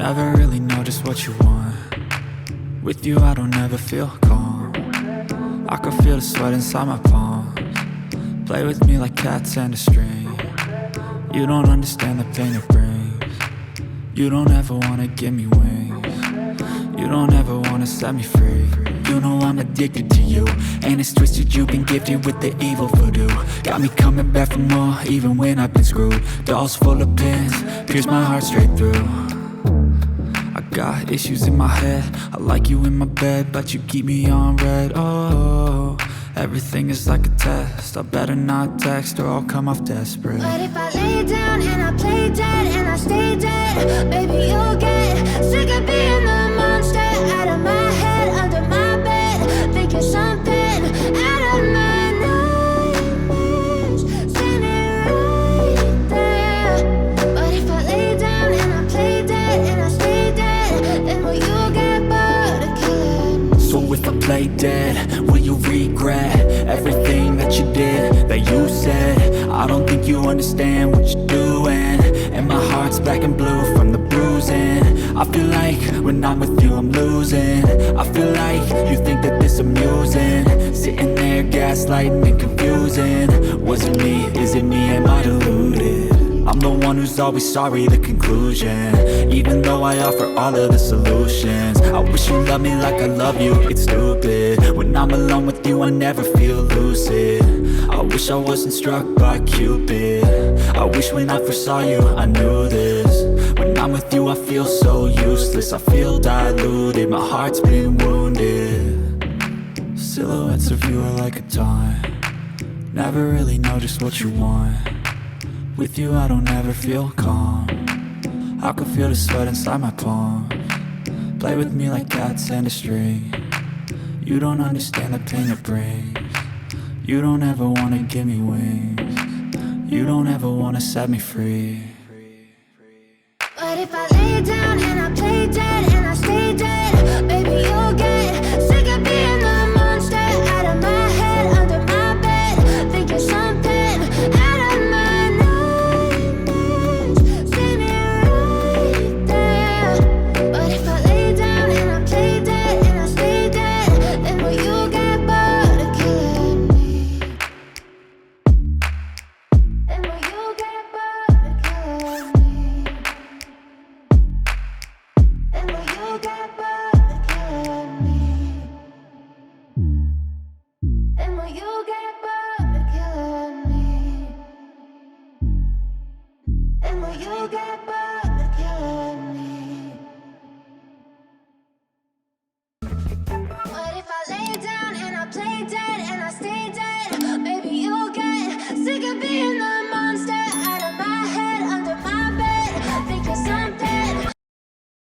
Never really know just what you want. With you I don't ever feel calm. I can feel the sweat inside my palms. Play with me like cats and a string. You don't understand the pain it brings. You don't ever wanna give me wings. You don't ever wanna set me free. You know I'm addicted to you, and it's twisted, you've been gifted with the evil voodoo. Got me coming back for more, even when I've been screwed. Dolls full of pins, pierce my heart straight through. I got issues in my head, I like you in my bed, but you keep me on red. Oh, everything is like a test, I better not text or I'll come off desperate. But if I lay down and I play dead and I stay dead, baby you'll get sick of being the monster out of my head, under my bed, thinking something out of my nightmares, standing right there. But if I lay down and I play dead and I stay dead, then will you get bored of killing me? So if I play dead, will you regret everything that you did, that you said? I don't think you understand what you're doing, and my heart's black and blue from the bruising. I feel like when I'm with you I'm losing. I feel like you think that this amusing, sitting there gaslighting and confusing. Was it me? Is it me? Am I deluded? I'm the one who's always sorry, the conclusion, even though I offer all of the solutions. I wish you loved me like I love you, it's stupid. When I'm alone with you I never feel lucid. I wish I wasn't struck by Cupid. I wish when I first saw you I knew this. When I'm with you I feel so useless, I feel diluted, my heart's been wounded. Silhouettes of you are like a taunt. Never really know just what you want. With you I don't ever feel calm. I can feel the sweat inside my palms. Play with me like cats and a string. You don't understand the pain it brings. You don't ever wanna give me wings. You don't ever wanna set me free. But if I lay down and I play dead and I stay dead, baby you'll get sick of being the monster out of my head, under my bed, thinking something out of my nightmares, standing right there. But if I lay down and I play dead and I stay dead, then will you get bored of killing me? Then will you get bored of killing me? And will you get bored of killing me? And will you get bored of killing me? And will you get bored?